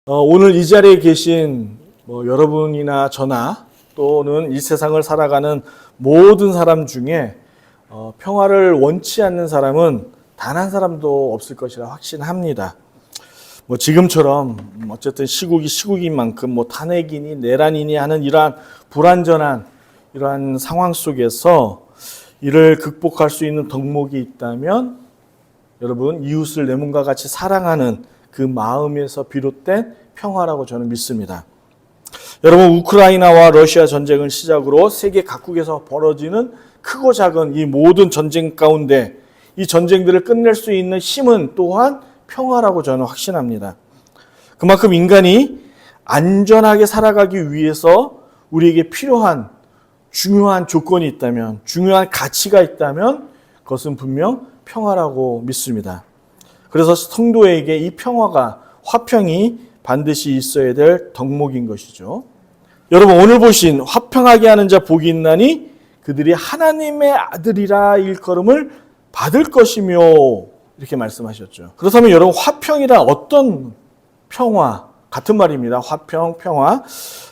오늘 이 자리에 계신 여러분이나 저나 또는 이 세상을 살아가는 모든 사람 중에 평화를 원치 않는 사람은 단 한 사람도 없을 것이라 확신합니다. 지금처럼 어쨌든 시국이 시국인 만큼 탄핵이니 내란이니 하는 이러한 불완전한 이러한 상황 속에서 이를 극복할 수 있는 덕목이 있다면 여러분, 이웃을 내 몸과 같이 사랑하는 그 마음에서 비롯된 평화라고 저는 믿습니다. 여러분, 우크라이나와 러시아 전쟁을 시작으로 세계 각국에서 벌어지는 크고 작은 이 모든 전쟁 가운데 이 전쟁들을 끝낼 수 있는 힘은 또한 평화라고 저는 확신합니다. 그만큼 인간이 안전하게 살아가기 위해서 우리에게 필요한 중요한 조건이 있다면, 중요한 가치가 있다면 그것은 분명 평화라고 믿습니다. 그래서 성도에게 이 평화가, 화평이 반드시 있어야 될 덕목인 것이죠. 여러분, 오늘 보신 화평하게 하는 자 복이 있나니 그들이 하나님의 아들이라 일컬음을 받을 것이며, 이렇게 말씀하셨죠. 그렇다면 여러분, 화평이란 어떤 평화? 같은 말입니다. 화평, 평화.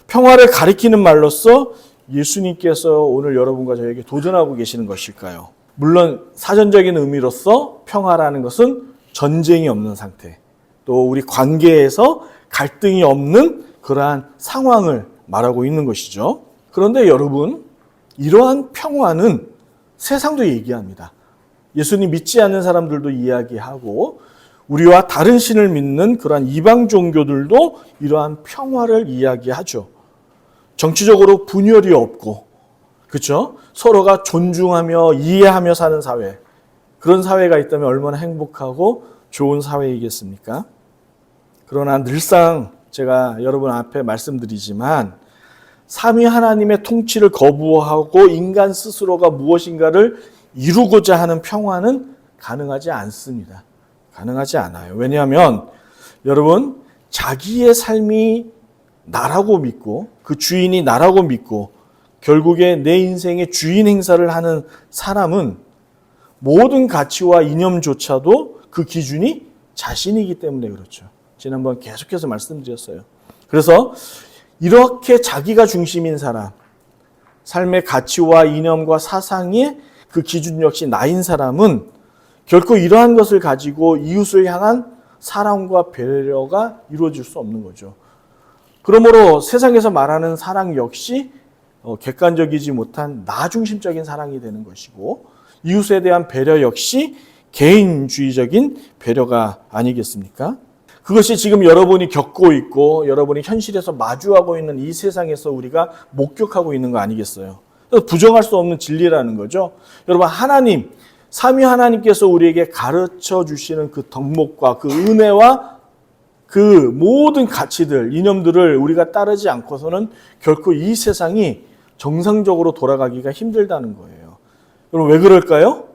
평화를 가리키는 말로서 예수님께서 오늘 여러분과 저에게 도전하고 계시는 것일까요? 물론 사전적인 의미로서 평화라는 것은 전쟁이 없는 상태, 또 우리 관계에서 갈등이 없는 그러한 상황을 말하고 있는 것이죠. 그런데 여러분, 이러한 평화는 세상도 얘기합니다. 예수님 믿지 않는 사람들도 이야기하고 우리와 다른 신을 믿는 그러한 이방 종교들도 이러한 평화를 이야기하죠. 정치적으로 분열이 없고, 그렇죠? 서로가 존중하며 이해하며 사는 사회, 그런 사회가 있다면 얼마나 행복하고 좋은 사회이겠습니까? 그러나 늘상 제가 여러분 앞에 말씀드리지만 삼위 하나님의 통치를 거부하고 인간 스스로가 무엇인가를 이루고자 하는 평화는 가능하지 않습니다. 가능하지 않아요. 왜냐하면 여러분, 자기의 삶이 나라고 믿고 그 주인이 나라고 믿고 결국에 내 인생의 주인 행사를 하는 사람은 모든 가치와 이념조차도 그 기준이 자신이기 때문에 그렇죠. 지난번 계속해서 말씀드렸어요. 그래서 이렇게 자기가 중심인 사람, 삶의 가치와 이념과 사상의 그 기준 역시 나인 사람은 결코 이러한 것을 가지고 이웃을 향한 사랑과 배려가 이루어질 수 없는 거죠. 그러므로 세상에서 말하는 사랑 역시 객관적이지 못한 나 중심적인 사랑이 되는 것이고, 이웃에 대한 배려 역시 개인주의적인 배려가 아니겠습니까? 그것이 지금 여러분이 겪고 있고 여러분이 현실에서 마주하고 있는 이 세상에서 우리가 목격하고 있는 거 아니겠어요? 부정할 수 없는 진리라는 거죠. 여러분, 하나님, 삼위 하나님께서 우리에게 가르쳐 주시는 그 덕목과 그 은혜와 그 모든 가치들, 이념들을 우리가 따르지 않고서는 결코 이 세상이 정상적으로 돌아가기가 힘들다는 거예요. 여러분, 왜 그럴까요?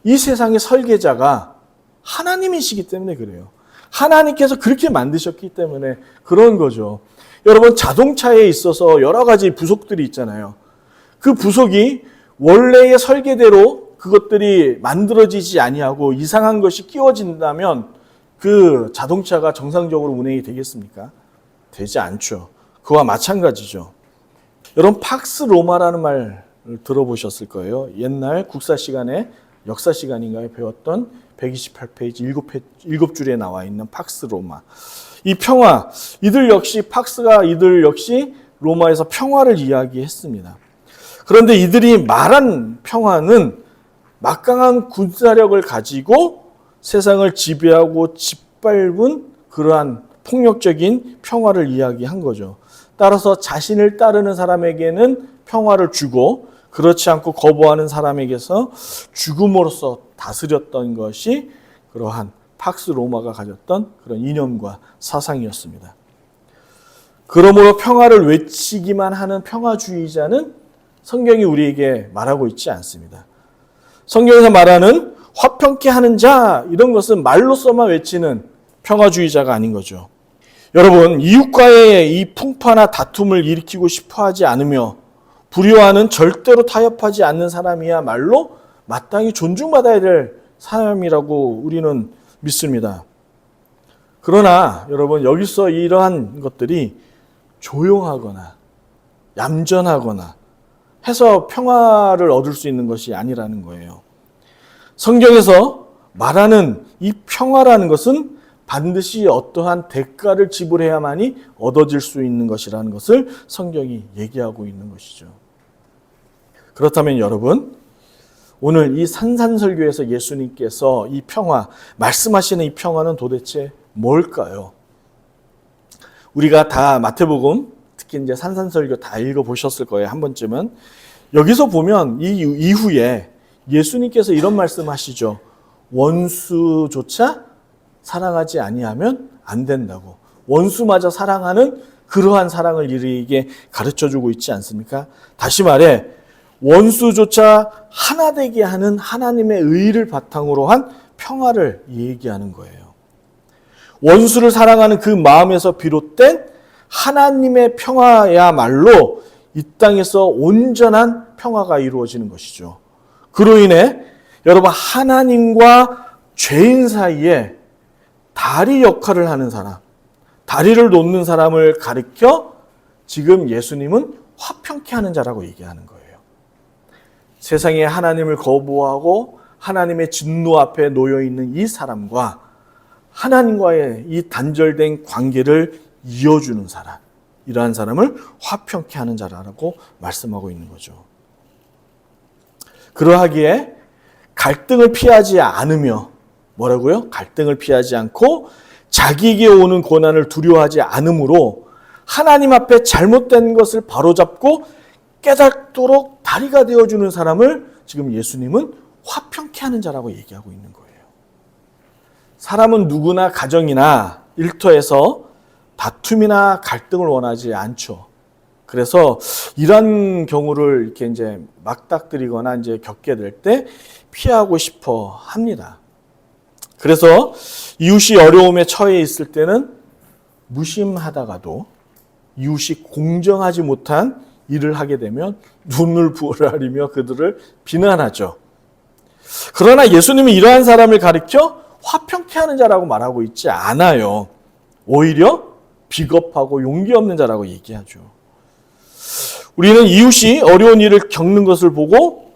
이 세상의 설계자가 하나님이시기 때문에 그래요. 하나님께서 그렇게 만드셨기 때문에 그런 거죠. 여러분, 자동차에 있어서 여러 가지 부속들이 있잖아요. 그 부속이 원래의 설계대로 그것들이 만들어지지 아니하고 이상한 것이 끼워진다면 그 자동차가 정상적으로 운행이 되겠습니까? 되지 않죠. 그와 마찬가지죠. 여러분, 팍스 로마라는 말 들어보셨을 거예요. 옛날 국사 시간에, 역사 시간인가에 배웠던 128페이지 7줄에 나와 있는 팍스 로마. 이 평화, 이들 역시 로마에서 평화를 이야기했습니다. 그런데 이들이 말한 평화는 막강한 군사력을 가지고 세상을 지배하고 짓밟은 그러한 폭력적인 평화를 이야기한 거죠. 따라서 자신을 따르는 사람에게는 평화를 주고 그렇지 않고 거부하는 사람에게서 죽음으로써 다스렸던 것이 그러한 팍스 로마가 가졌던 그런 이념과 사상이었습니다. 그러므로 평화를 외치기만 하는 평화주의자는 성경이 우리에게 말하고 있지 않습니다. 성경에서 말하는 화평케 하는 자, 이런 것은 말로서만 외치는 평화주의자가 아닌 거죠. 여러분, 이웃과의 이 풍파나 다툼을 일으키고 싶어 하지 않으며 불효와는 절대로 타협하지 않는 사람이야말로 마땅히 존중받아야 될 사람이라고 우리는 믿습니다. 그러나 여러분 여기서 이러한 것들이 조용하거나 얌전하거나 해서 평화를 얻을 수 있는 것이 아니라는 거예요. 성경에서 말하는 이 평화라는 것은 반드시 어떠한 대가를 지불해야만이 얻어질 수 있는 것이라는 것을 성경이 얘기하고 있는 것이죠. 그렇다면 여러분, 오늘 이 산산설교에서 예수님께서 이 평화, 말씀하시는 이 평화는 도대체 뭘까요? 우리가 다 마태복음, 특히 이제 산산설교 다 읽어보셨을 거예요. 한 번쯤은. 여기서 보면 이 이후에 예수님께서 이런 말씀하시죠. 원수조차 사랑하지 아니하면 안 된다고. 원수마저 사랑하는 그러한 사랑을 우리에게 가르쳐주고 있지 않습니까? 다시 말해 원수조차 하나 되게 하는 하나님의 의를 바탕으로 한 평화를 얘기하는 거예요. 원수를 사랑하는 그 마음에서 비롯된 하나님의 평화야말로 이 땅에서 온전한 평화가 이루어지는 것이죠. 그로 인해 여러분 하나님과 죄인 사이에 다리 역할을 하는 사람, 다리를 놓는 사람을 가리켜 지금 예수님은 화평케 하는 자라고 얘기하는 거예요. 세상에 하나님을 거부하고 하나님의 진노 앞에 놓여 있는 이 사람과 하나님과의 이 단절된 관계를 이어주는 사람, 이러한 사람을 화평케 하는 자라고 말씀하고 있는 거죠. 그러하기에 갈등을 피하지 않으며 뭐라고요? 갈등을 피하지 않고 자기에게 오는 고난을 두려워하지 않으므로 하나님 앞에 잘못된 것을 바로잡고 깨닫도록 다리가 되어주는 사람을 지금 예수님은 화평케 하는 자라고 얘기하고 있는 거예요. 사람은 누구나 가정이나 일터에서 다툼이나 갈등을 원하지 않죠. 그래서 이런 경우를 이렇게 이제 막닥뜨리거나 이제 겪게 될 때 피하고 싶어 합니다. 그래서 이웃이 어려움에 처해 있을 때는 무심하다가도 이웃이 공정하지 못한 일을 하게 되면 눈을 부라리며 그들을 비난하죠. 그러나 예수님이 이러한 사람을 가리켜 화평케 하는 자라고 말하고 있지 않아요. 오히려 비겁하고 용기 없는 자라고 얘기하죠. 우리는 이웃이 어려운 일을 겪는 것을 보고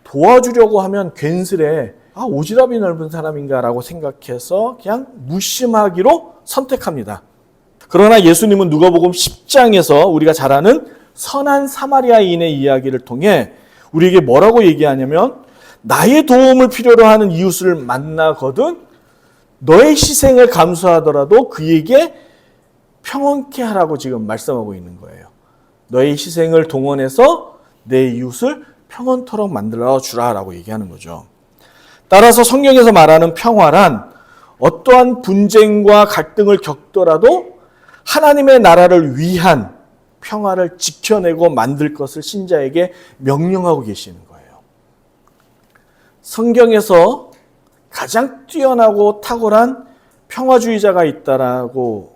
도와주려고 하면 괜스레 오지랖이 넓은 사람인가라고 생각해서 그냥 무심하기로 선택합니다. 그러나 예수님은 누가복음 10장에서 우리가 잘 아는 선한 사마리아인의 이야기를 통해 우리에게 뭐라고 얘기하냐면 나의 도움을 필요로 하는 이웃을 만나거든 너의 희생을 감수하더라도 그에게 평온케 하라고 지금 말씀하고 있는 거예요. 너의 희생을 동원해서 내 이웃을 평온토록 만들어 주라라고 얘기하는 거죠. 따라서 성경에서 말하는 평화란 어떠한 분쟁과 갈등을 겪더라도 하나님의 나라를 위한 평화를 지켜내고 만들 것을 신자에게 명령하고 계시는 거예요. 성경에서 가장 뛰어나고 탁월한 평화주의자가 있다라고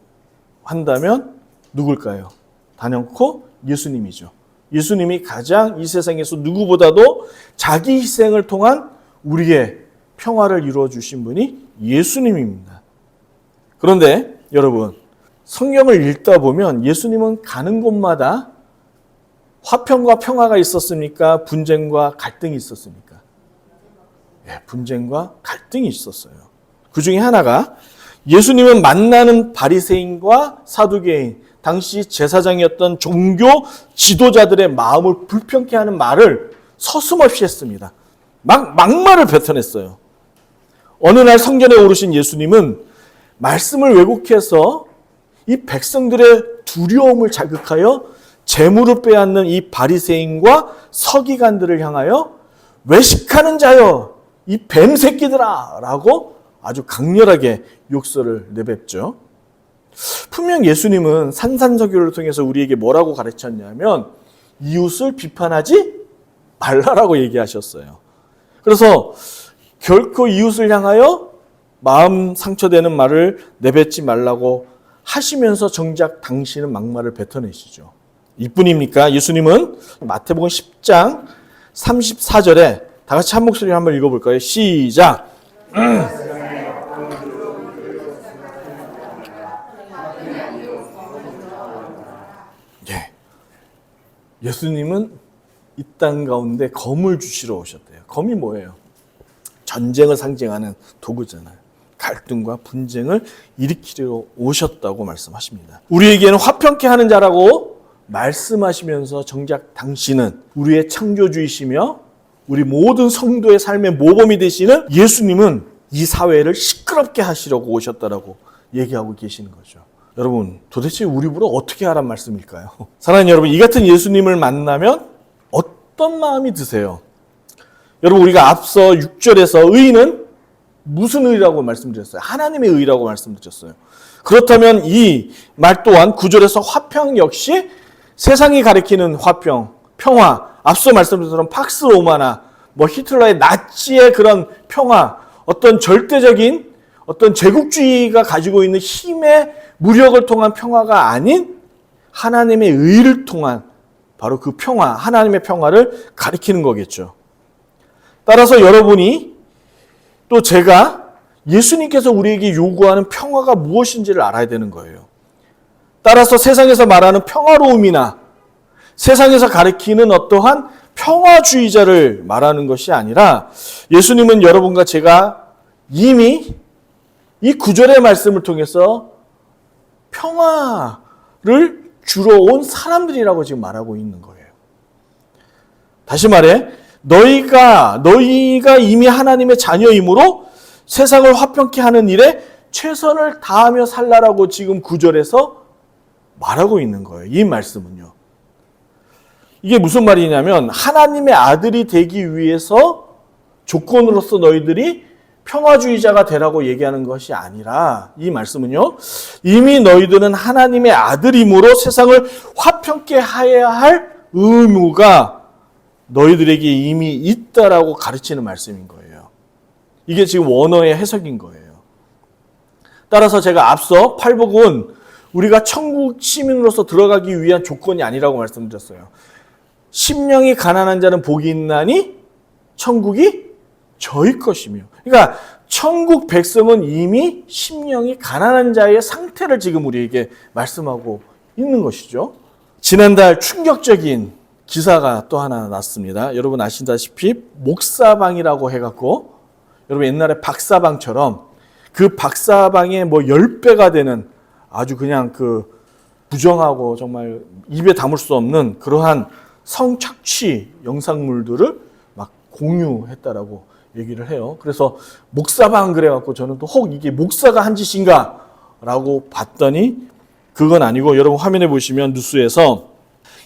한다면 누굴까요? 단연코 예수님이죠. 예수님이 가장 이 세상에서 누구보다도 자기 희생을 통한 우리의 평화를 이루어 주신 분이 예수님입니다. 그런데 여러분, 성경을 읽다 보면 예수님은 가는 곳마다 화평과 평화가 있었습니까? 분쟁과 갈등이 있었습니까? 네, 분쟁과 갈등이 있었어요. 그 중에 하나가 예수님은 만나는 바리새인과 사두개인, 당시 제사장이었던 종교 지도자들의 마음을 불편케 하는 말을 서슴없이 했습니다. 막말을 뱉어냈어요. 어느 날 성전에 오르신 예수님은 말씀을 왜곡해서 이 백성들의 두려움을 자극하여 재물을 빼앗는 이 바리새인과 서기관들을 향하여 외식하는 자여 이 뱀새끼들아 라고 아주 강렬하게 욕설을 내뱉죠. 분명 예수님은 산산설교를 통해서 우리에게 뭐라고 가르쳤냐면 이웃을 비판하지 말라라고 얘기하셨어요. 그래서 결코 이웃을 향하여 마음 상처되는 말을 내뱉지 말라고 하시면서 정작 당신은 막말을 뱉어내시죠. 이뿐입니까? 예수님은 마태복음 10장 34절에 다 같이 한 목소리로 한번 읽어볼까요? 시작! 예수님은 이 땅 가운데 검을 주시러 오셨대요. 검이 뭐예요? 전쟁을 상징하는 도구잖아요. 갈등과 분쟁을 일으키려 오셨다고 말씀하십니다. 우리에게는 화평케 하는 자라고 말씀하시면서 정작 당신은 우리의 창조주이시며 우리 모든 성도의 삶의 모범이 되시는 예수님은 이 사회를 시끄럽게 하시려고 오셨다라고 얘기하고 계시는 거죠. 여러분, 도대체 우리 보러 어떻게 하란 말씀일까요? 사랑하는 여러분, 이 같은 예수님을 만나면 어떤 마음이 드세요? 여러분, 우리가 앞서 6절에서 의는 무슨 의라고 말씀드렸어요? 하나님의 의라고 말씀드렸어요. 그렇다면 이 말 또한 9절에서 화평 역시 세상이 가리키는 화평, 평화, 앞서 말씀드린 것처럼 팍스 로마나 히틀러의 나치의 그런 평화, 어떤 절대적인 어떤 제국주의가 가지고 있는 힘의 무력을 통한 평화가 아닌 하나님의 의를 통한 바로 그 평화, 하나님의 평화를 가리키는 거겠죠. 따라서 여러분이 또 제가 예수님께서 우리에게 요구하는 평화가 무엇인지를 알아야 되는 거예요. 따라서 세상에서 말하는 평화로움이나 세상에서 가리키는 어떠한 평화주의자를 말하는 것이 아니라 예수님은 여러분과 제가 이미 이 9절의 말씀을 통해서 평화를 주러 온 사람들이라고 지금 말하고 있는 거예요. 다시 말해 너희가 이미 하나님의 자녀이므로 세상을 화평케 하는 일에 최선을 다하며 살라라고 지금 9절에서 말하고 있는 거예요. 이 말씀은요. 이게 무슨 말이냐면 하나님의 아들이 되기 위해서 조건으로서 너희들이 평화주의자가 되라고 얘기하는 것이 아니라 이 말씀은요. 이미 너희들은 하나님의 아들이므로 세상을 화평케 해야 할 의무가 너희들에게 이미 있다라고 가르치는 말씀인 거예요. 이게 지금 원어의 해석인 거예요. 따라서 제가 앞서 팔복은 우리가 천국 시민으로서 들어가기 위한 조건이 아니라고 말씀드렸어요. 심령이 가난한 자는 복이 있나니 천국이 저희 것이며. 그러니까 천국 백성은 이미 심령이 가난한 자의 상태를 지금 우리에게 말씀하고 있는 것이죠. 지난달 충격적인 기사가 또 하나 났습니다. 여러분 아시다시피 목사방이라고 해갖고 여러분 옛날에 박사방처럼 그 박사방의 10배가 되는 아주 그냥 그 부정하고 정말 입에 담을 수 없는 그러한 성착취 영상물들을 막 공유했다라고 얘기를 해요. 그래서 목사방 그래갖고 저는 또 혹 이게 목사가 한 짓인가 라고 봤더니 그건 아니고 여러분 화면에 보시면 뉴스에서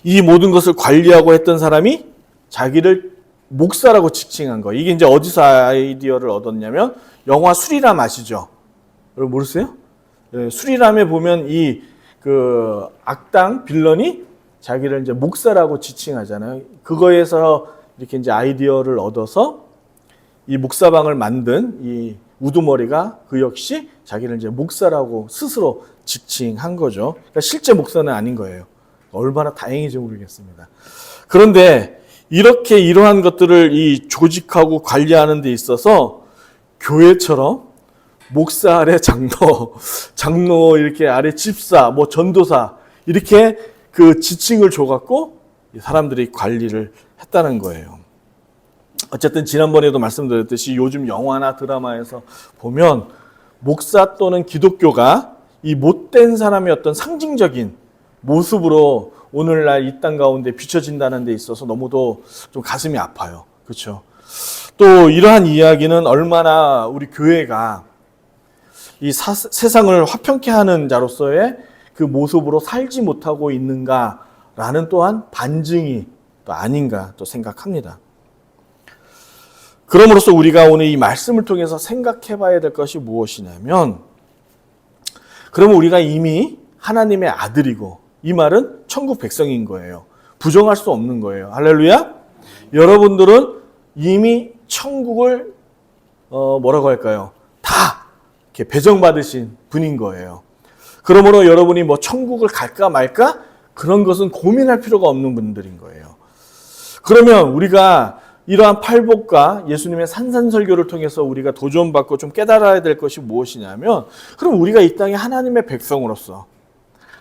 이 모든 것을 관리하고 했던 사람이 자기를 목사라고 지칭한 거예요. 이게 이제 어디서 아이디어를 얻었냐면 영화 수리람 아시죠? 여러분 모르세요? 네, 수리람에 보면 이 그 악당 빌런이 자기를 이제 목사라고 지칭하잖아요. 그거에서 이렇게 이제 아이디어를 얻어서 이 목사방을 만든 이 우두머리가 그 역시 자기를 이제 목사라고 스스로 지칭한 거죠. 그러니까 실제 목사는 아닌 거예요. 얼마나 다행인지 모르겠습니다. 그런데 이렇게 이러한 것들을 이 조직하고 관리하는 데 있어서 교회처럼 목사 아래 장로 이렇게 아래 집사, 전도사 이렇게 그 지칭을 줘갖고 사람들이 관리를 했다는 거예요. 어쨌든 지난번에도 말씀드렸듯이 요즘 영화나 드라마에서 보면 목사 또는 기독교가 이 못된 사람의 어떤 상징적인 모습으로 오늘날 이 땅 가운데 비춰진다는 데 있어서 너무도 좀 가슴이 아파요. 그렇죠? 또 이러한 이야기는 얼마나 우리 교회가 이 세상을 화평케 하는 자로서의 그 모습으로 살지 못하고 있는가라는 또한 반증이 또 아닌가 또 생각합니다. 그럼으로써 우리가 오늘 이 말씀을 통해서 생각해 봐야 될 것이 무엇이냐면 그러면 우리가 이미 하나님의 아들이고 이 말은 천국 백성인 거예요. 부정할 수 없는 거예요. 할렐루야. 여러분들은 이미 천국을 뭐라고 할까요? 다 이렇게 배정받으신 분인 거예요. 그러므로 여러분이 천국을 갈까 말까 그런 것은 고민할 필요가 없는 분들인 거예요. 그러면 우리가 이러한 팔복과 예수님의 산산설교를 통해서 우리가 도전받고 좀 깨달아야 될 것이 무엇이냐면 그럼 우리가 이 땅에 하나님의 백성으로서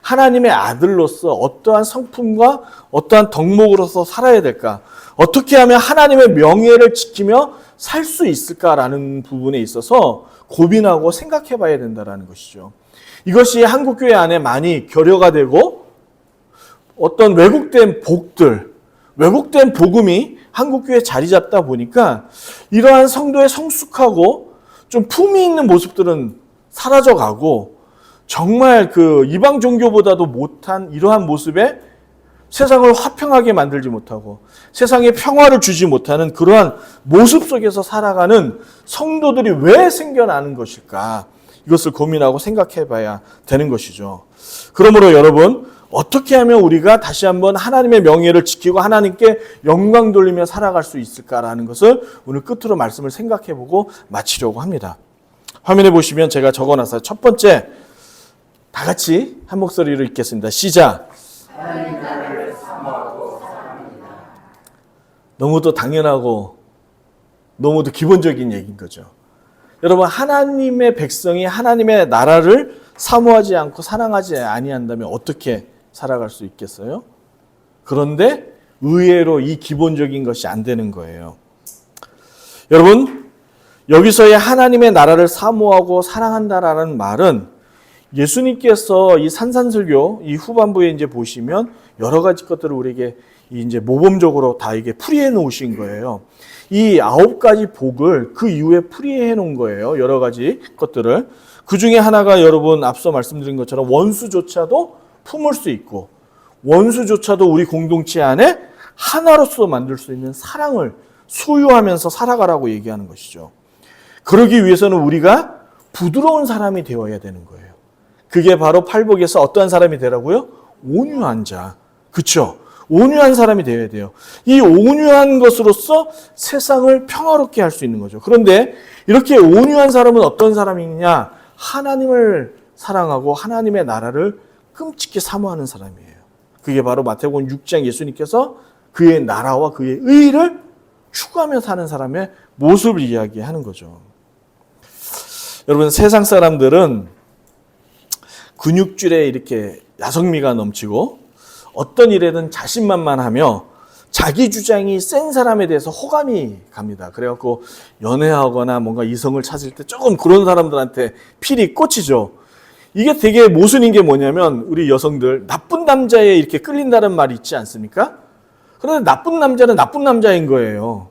하나님의 아들로서 어떠한 성품과 어떠한 덕목으로서 살아야 될까? 어떻게 하면 하나님의 명예를 지키며 살 수 있을까라는 부분에 있어서 고민하고 생각해 봐야 된다는 것이죠. 이것이 한국교회 안에 많이 결여가 되고 어떤 왜곡된 복들, 왜곡된 복음이 한국교회에 자리 잡다 보니까 이러한 성도의 성숙하고 좀 품위 있는 모습들은 사라져가고 정말 그 이방 종교보다도 못한 이러한 모습에 세상을 화평하게 만들지 못하고 세상에 평화를 주지 못하는 그러한 모습 속에서 살아가는 성도들이 왜 생겨나는 것일까? 이것을 고민하고 생각해 봐야 되는 것이죠. 그러므로 여러분, 어떻게 하면 우리가 다시 한번 하나님의 명예를 지키고 하나님께 영광 돌리며 살아갈 수 있을까라는 것을 오늘 끝으로 말씀을 생각해 보고 마치려고 합니다. 화면에 보시면 제가 적어놨어요. 첫 번째, 다 같이 한 목소리로 읽겠습니다. 시작. 하나님 나라를 사모하고 사랑합니다. 너무도 당연하고 너무도 기본적인 얘기인 거죠. 여러분, 하나님의 백성이 하나님의 나라를 사모하지 않고 사랑하지 아니한다면 어떻게 살아갈 수 있겠어요? 그런데 의외로 이 기본적인 것이 안 되는 거예요. 여러분, 여기서의 하나님의 나라를 사모하고 사랑한다라는 말은 예수님께서 이 산산설교 이 후반부에 이제 보시면 여러 가지 것들을 우리에게 이제 모범적으로 다 이게 풀이해 놓으신 거예요. 이 9가지 복을 그 이후에 풀이해 놓은 거예요. 여러 가지 것들을. 그 중에 하나가 여러분 앞서 말씀드린 것처럼 원수조차도 품을 수 있고 원수조차도 우리 공동체 안에 하나로서 만들 수 있는 사랑을 소유하면서 살아가라고 얘기하는 것이죠. 그러기 위해서는 우리가 부드러운 사람이 되어야 되는 거예요. 그게 바로 팔복에서 어떠한 사람이 되라고요? 온유한 자. 그렇죠? 온유한 사람이 되어야 돼요. 이 온유한 것으로서 세상을 평화롭게 할 수 있는 거죠. 그런데 이렇게 온유한 사람은 어떤 사람이냐? 하나님을 사랑하고 하나님의 나라를 끔찍히 사모하는 사람이에요. 그게 바로 마태복음 6장 예수님께서 그의 나라와 그의 의를 추구하며 사는 사람의 모습을 이야기하는 거죠. 여러분, 세상 사람들은 근육줄에 이렇게 야성미가 넘치고 어떤 일에든 자신만만하며 자기 주장이 센 사람에 대해서 호감이 갑니다. 그래갖고 연애하거나 뭔가 이성을 찾을 때 조금 그런 사람들한테 필이 꽂히죠. 이게 되게 모순인 게 뭐냐면 우리 여성들 나쁜 남자에 이렇게 끌린다는 말이 있지 않습니까? 그런데 나쁜 남자는 나쁜 남자인 거예요.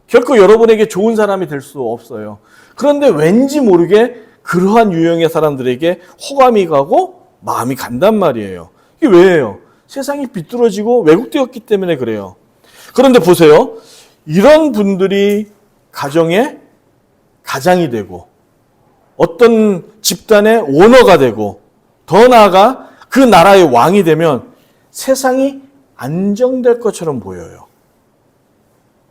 결코 여러분에게 좋은 사람이 될 수 없어요. 그런데 왠지 모르게 그러한 유형의 사람들에게 호감이 가고 마음이 간단 말이에요. 이게 왜예요? 세상이 비뚤어지고 왜곡되었기 때문에 그래요. 그런데 보세요. 이런 분들이 가정의 가장이 되고 어떤 집단의 오너가 되고 더 나아가 그 나라의 왕이 되면 세상이 안정될 것처럼 보여요.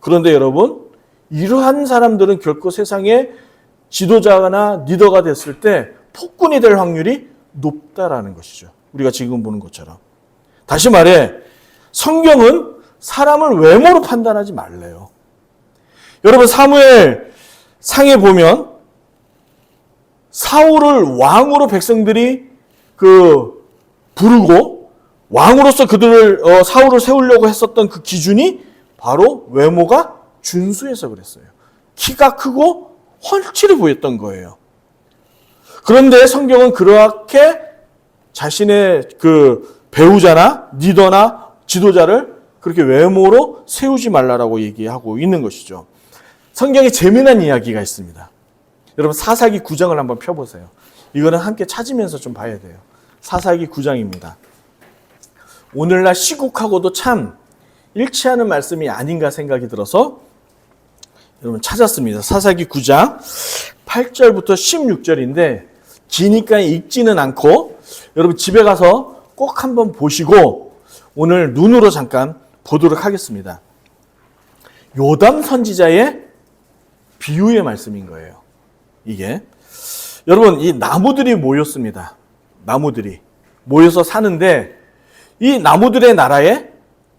그런데 여러분, 이러한 사람들은 결코 세상의 지도자나 리더가 됐을 때 폭군이 될 확률이 높다라는 것이죠. 우리가 지금 보는 것처럼. 다시 말해, 성경은 사람을 외모로 판단하지 말래요. 여러분, 사무엘 상에 보면 사울을 왕으로 백성들이 부르고 왕으로서 그들을 사울을 세우려고 했었던 그 기준이 바로 외모가 준수해서 그랬어요. 키가 크고 훤칠해 보였던 거예요. 그런데 성경은 그렇게 자신의 그 배우자나 리더나 지도자를 그렇게 외모로 세우지 말라라고 얘기하고 있는 것이죠. 성경에 재미난 이야기가 있습니다. 여러분, 사사기 9장을 한번 펴보세요. 이거는 함께 찾으면서 좀 봐야 돼요. 사사기 9장입니다. 오늘날 시국하고도 참 일치하는 말씀이 아닌가 생각이 들어서 여러분 찾았습니다. 사사기 9장 8절부터 16절인데 기니까 읽지는 않고 여러분 집에 가서 꼭 한번 보시고 오늘 눈으로 잠깐 보도록 하겠습니다. 요담 선지자의 비유의 말씀인 거예요. 이게 여러분, 이 나무들이 모였습니다. 나무들이 모여서 사는데 이 나무들의 나라에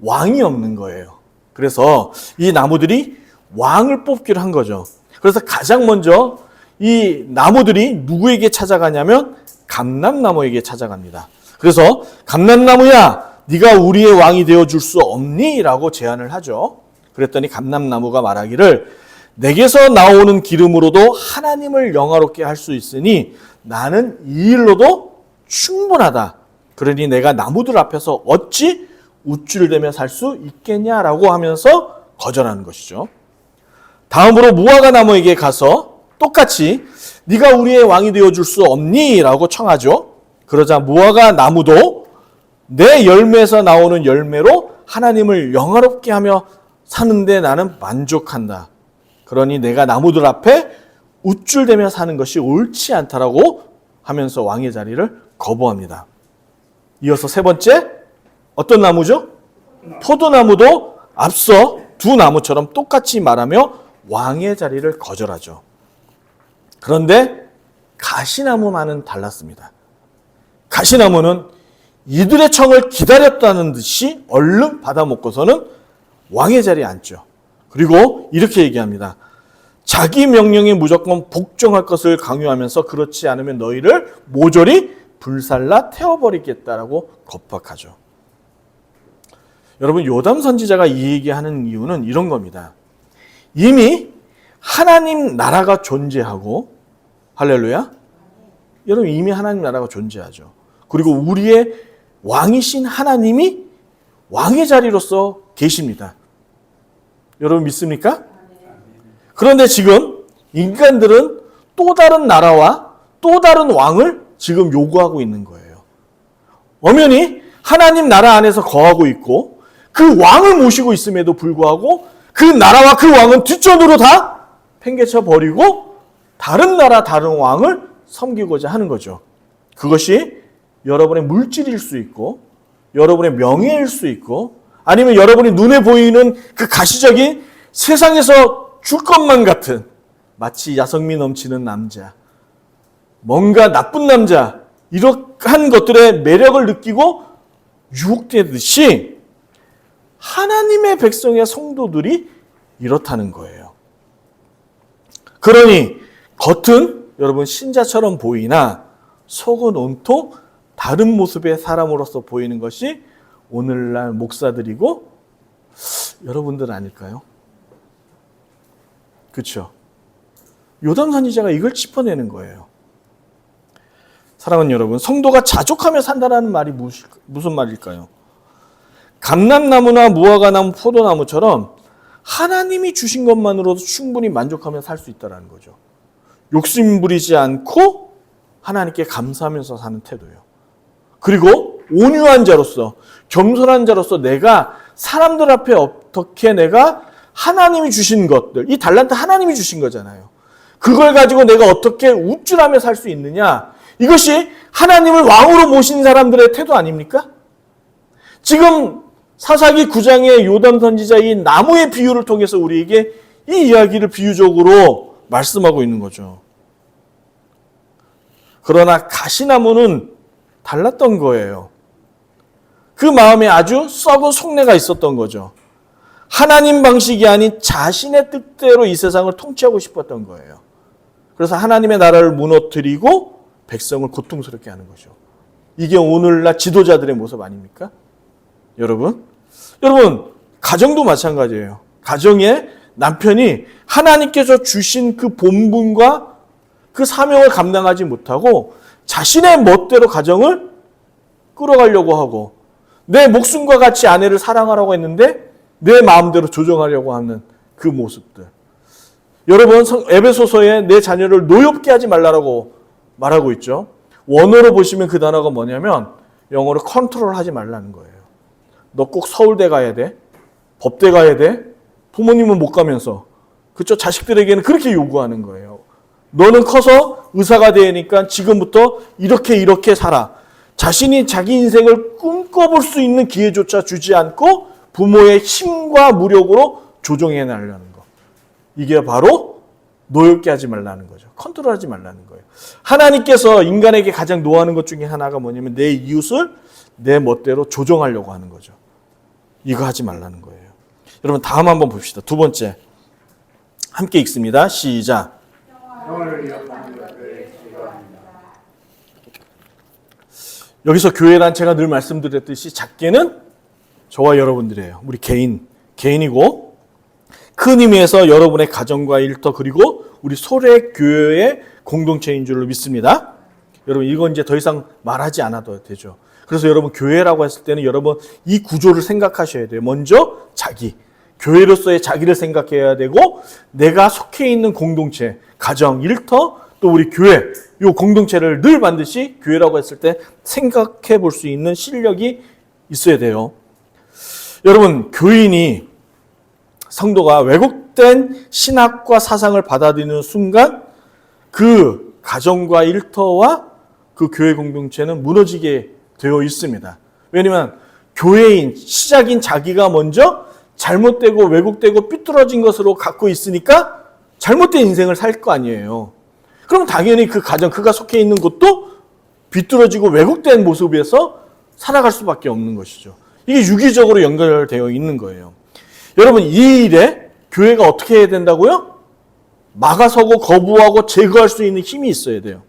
왕이 없는 거예요. 그래서 이 나무들이 왕을 뽑기로 한 거죠. 그래서 가장 먼저 이 나무들이 누구에게 찾아가냐면 감람나무에게 찾아갑니다. 그래서 감람나무야, 네가 우리의 왕이 되어줄 수 없니? 라고 제안을 하죠. 그랬더니 감람나무가 말하기를 내게서 나오는 기름으로도 하나님을 영화롭게 할 수 있으니 나는 이 일로도 충분하다. 그러니 내가 나무들 앞에서 어찌 우쭐대며 살 수 있겠냐라고 하면서 거절하는 것이죠. 다음으로 무화과 나무에게 가서 똑같이 네가 우리의 왕이 되어줄 수 없니? 라고 청하죠. 그러자 무화과 나무도 내 열매에서 나오는 열매로 하나님을 영화롭게 하며 사는데 나는 만족한다. 그러니 내가 나무들 앞에 우쭐대며 사는 것이 옳지 않다라고 하면서 왕의 자리를 거부합니다. 이어서 세 번째, 어떤 나무죠? 포도나무도 앞서 두 나무처럼 똑같이 말하며 왕의 자리를 거절하죠. 그런데 가시나무만은 달랐습니다. 가시나무는 이들의 청을 기다렸다는 듯이 얼른 받아먹고서는 왕의 자리에 앉죠. 그리고 이렇게 얘기합니다. 자기 명령에 무조건 복종할 것을 강요하면서 그렇지 않으면 너희를 모조리 불살라 태워버리겠다라고 겁박하죠. 여러분, 요담 선지자가 이 얘기하는 이유는 이런 겁니다. 이미 하나님 나라가 존재하고, 할렐루야, 여러분 이미 하나님 나라가 존재하죠. 그리고 우리의 왕이신 하나님이 왕의 자리로서 계십니다. 여러분 믿습니까? 그런데 지금 인간들은 또 다른 나라와 또 다른 왕을 지금 요구하고 있는 거예요. 엄연히 하나님 나라 안에서 거하고 있고 그 왕을 모시고 있음에도 불구하고 그 나라와 그 왕은 뒷전으로 다 팽개쳐 버리고 다른 나라 다른 왕을 섬기고자 하는 거죠. 그것이 여러분의 물질일 수 있고 여러분의 명예일 수 있고 아니면 여러분이 눈에 보이는 그 가시적인 세상에서 줄 것만 같은 마치 야성미 넘치는 남자, 뭔가 나쁜 남자, 이러한 것들의 매력을 느끼고 유혹되듯이 하나님의 백성의 성도들이 이렇다는 거예요. 그러니 겉은 여러분 신자처럼 보이나 속은 온통 다른 모습의 사람으로서 보이는 것이 오늘날 목사들이고 여러분들 아닐까요? 그렇죠? 요담 선지자가 이걸 짚어내는 거예요. 사랑하는 여러분, 성도가 자족하며 산다는 말이 무슨 말일까요? 감람나무나 무화과나무, 포도나무처럼 하나님이 주신 것만으로도 충분히 만족하며 살 수 있다는 거죠. 욕심 부리지 않고 하나님께 감사하면서 사는 태도예요. 그리고 온유한 자로서, 겸손한 자로서 내가 사람들 앞에 어떻게 내가 하나님이 주신 것들, 이 달란트 하나님이 주신 거잖아요. 그걸 가지고 내가 어떻게 우쭐하며 살 수 있느냐, 이것이 하나님을 왕으로 모신 사람들의 태도 아닙니까? 지금 사사기 9장의 요담 선지자 이 나무의 비유를 통해서 우리에게 이 이야기를 비유적으로 말씀하고 있는 거죠. 그러나 가시나무는 달랐던 거예요. 그 마음에 아주 썩은 속내가 있었던 거죠. 하나님 방식이 아닌 자신의 뜻대로 이 세상을 통치하고 싶었던 거예요. 그래서 하나님의 나라를 무너뜨리고 백성을 고통스럽게 하는 거죠. 이게 오늘날 지도자들의 모습 아닙니까? 여러분, 가정도 마찬가지예요. 가정에 남편이 하나님께서 주신 그 본분과 그 사명을 감당하지 못하고 자신의 멋대로 가정을 끌어가려고 하고 내 목숨과 같이 아내를 사랑하라고 했는데 내 마음대로 조정하려고 하는 그 모습들. 여러분, 에베소서에 내 자녀를 노엽게 하지 말라고 말하고 있죠. 원어로 보시면 그 단어가 뭐냐면 영어로 컨트롤하지 말라는 거예요. 너 꼭 서울대 가야 돼. 법대 가야 돼. 부모님은 못 가면서. 그렇죠? 자식들에게는 그렇게 요구하는 거예요. 너는 커서 의사가 되니까 지금부터 이렇게 살아. 자신이 자기 인생을 꿈꿔볼 수 있는 기회조차 주지 않고 부모의 힘과 무력으로 조종해 나가려는 거. 이게 바로 노엽게 하지 말라는 거죠. 컨트롤하지 말라는 거예요. 하나님께서 인간에게 가장 노하는 것 중에 하나가 뭐냐면 내 이웃을 내 멋대로 조종하려고 하는 거죠. 이거 하지 말라는 거예요. 여러분 다음 한번 봅시다. 두 번째. 함께 읽습니다. 시작. 여기서 교회란 제가 늘 말씀드렸듯이 작게는 저와 여러분들이에요. 우리 개인이고 큰 의미에서 여러분의 가정과 일터 그리고 우리 소래 교회의 공동체인 줄로 믿습니다. 여러분 이건 이제 더 이상 말하지 않아도 되죠. 그래서 여러분 교회라고 했을 때는 여러분 이 구조를 생각하셔야 돼요. 먼저 자기, 교회로서의 자기를 생각해야 되고 내가 속해 있는 공동체, 가정, 일터 또 우리 교회 이 공동체를 늘 반드시 교회라고 했을 때 생각해 볼 수 있는 실력이 있어야 돼요. 여러분 교인이 성도가 왜곡된 신학과 사상을 받아들이는 순간 그 가정과 일터와 그 교회 공동체는 무너지게 되어 있습니다. 왜냐하면 교회인, 시작인 자기가 먼저 잘못되고 왜곡되고 삐뚤어진 것으로 갖고 있으니까 잘못된 인생을 살 거 아니에요. 그럼 당연히 그 가정, 그가 속해 있는 곳도 비뚤어지고 왜곡된 모습에서 살아갈 수밖에 없는 것이죠. 이게 유기적으로 연결되어 있는 거예요. 여러분 이 일에 교회가 어떻게 해야 된다고요? 막아서고 거부하고 제거할 수 있는 힘이 있어야 돼요.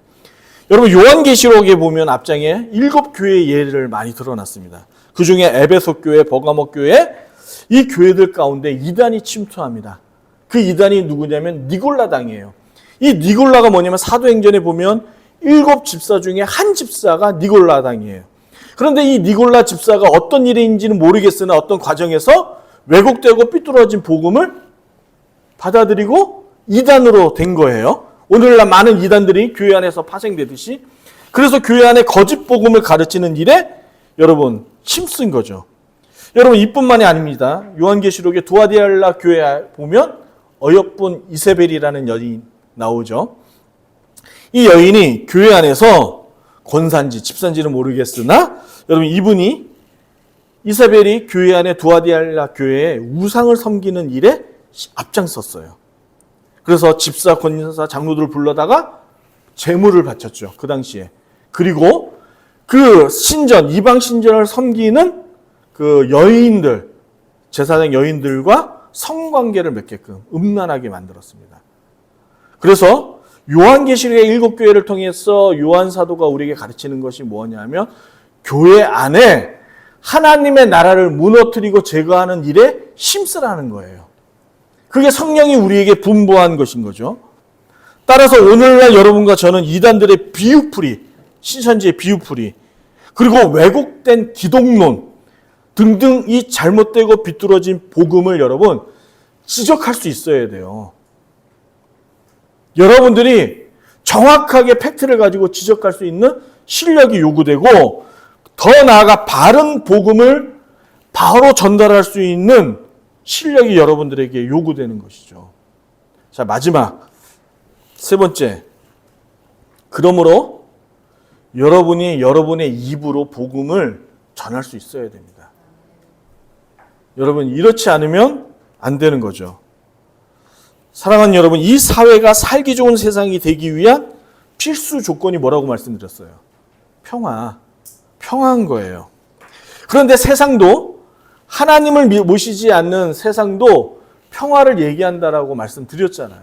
여러분 요한계시록에 보면 앞장에 7교회의 예를 많이 드러났습니다. 그 중에 에베소 교회, 버가모 교회 이 교회들 가운데 이단이 침투합니다. 그 이단이 누구냐면 니골라당이에요. 이 니골라가 뭐냐면 사도행전에 보면 7 집사 중에 한 집사가 니골라당이에요. 그런데 이 니골라 집사가 어떤 일인지는 모르겠으나 어떤 과정에서 왜곡되고 삐뚤어진 복음을 받아들이고 이단으로 된 거예요. 오늘날 많은 이단들이 교회 안에서 파생되듯이. 그래서 교회 안에 거짓 복음을 가르치는 일에 여러분 힘쓴 거죠. 여러분 이뿐만이 아닙니다. 요한계시록의 두아디알라 교회 보면 어여쁜 이세벨이라는 여인 나오죠. 이 여인이 교회 안에서 권사인지 집사인지는 모르겠으나 여러분 이분이 이세벨이 교회 안에 두아디알라 교회에 우상을 섬기는 일에 앞장섰어요. 그래서 집사, 권사, 장로들을 불러다가 제물을 바쳤죠. 그 당시에. 그리고 그 신전, 이방 신전을 섬기는 그 여인들, 제사장 여인들과 성관계를 맺게끔 음란하게 만들었습니다. 그래서 요한계시록의 7교회를 통해서 요한 사도가 우리에게 가르치는 것이 뭐냐면 교회 안에 하나님의 나라를 무너뜨리고 제거하는 일에 힘쓰라는 거예요. 그게 성령이 우리에게 분부한 것인 거죠. 따라서 오늘날 여러분과 저는 이단들의 비유풀이, 신천지의 비유풀이, 그리고 왜곡된 기독론 등등 이 잘못되고 비뚤어진 복음을 여러분 지적할 수 있어야 돼요. 여러분들이 정확하게 팩트를 가지고 지적할 수 있는 실력이 요구되고 더 나아가 바른 복음을 바로 전달할 수 있는 실력이 여러분들에게 요구되는 것이죠. 자, 마지막 세 번째. 그러므로 여러분이 여러분의 입으로 복음을 전할 수 있어야 됩니다. 여러분 이렇지 않으면 안 되는 거죠. 사랑하는 여러분, 이 사회가 살기 좋은 세상이 되기 위한 필수 조건이 뭐라고 말씀드렸어요? 평화인 거예요. 그런데 세상도 하나님을 모시지 않는 세상도 평화를 얘기한다라고 말씀드렸잖아요.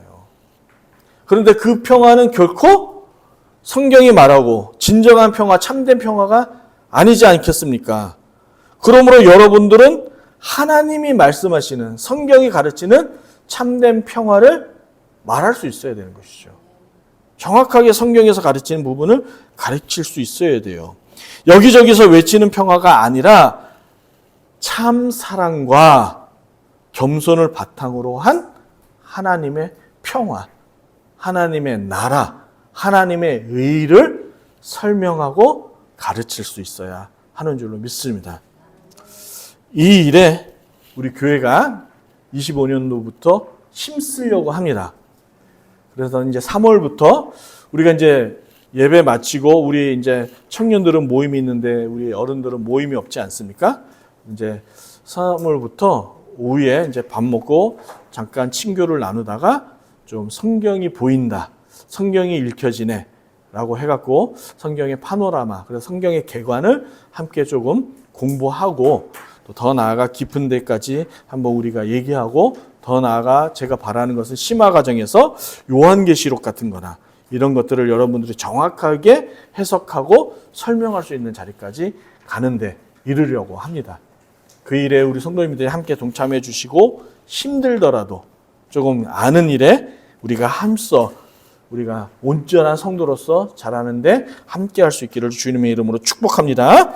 그런데 그 평화는 결코 성경이 말하고 진정한 평화, 참된 평화가 아니지 않겠습니까? 그러므로 여러분들은 하나님이 말씀하시는 성경이 가르치는 참된 평화를 말할 수 있어야 되는 것이죠. 정확하게 성경에서 가르치는 부분을 가르칠 수 있어야 돼요. 여기저기서 외치는 평화가 아니라 참 사랑과 겸손을 바탕으로 한 하나님의 평화, 하나님의 나라, 하나님의 의를 설명하고 가르칠 수 있어야 하는 줄로 믿습니다. 이 일에 우리 교회가 25년도부터 힘쓰려고 합니다. 그래서 이제 3월부터 우리가 이제 예배 마치고 우리 이제 청년들은 모임이 있는데 우리 어른들은 모임이 없지 않습니까? 이제 3월부터 오후에 이제 밥 먹고 잠깐 친교를 나누다가 좀 성경이 보인다, 성경이 읽혀지네 라고 해갖고 성경의 파노라마, 그래서 성경의 개관을 함께 조금 공부하고 또 더 나아가 깊은 데까지 한번 우리가 얘기하고 더 나아가 제가 바라는 것은 심화 과정에서 요한계시록 같은 거나 이런 것들을 여러분들이 정확하게 해석하고 설명할 수 있는 자리까지 가는데 이르려고 합니다. 그 일에 우리 성도님들이 함께 동참해 주시고 힘들더라도 조금 아는 일에 우리가 함써 우리가 온전한 성도로서 자라는데 함께 할 수 있기를 주님의 이름으로 축복합니다.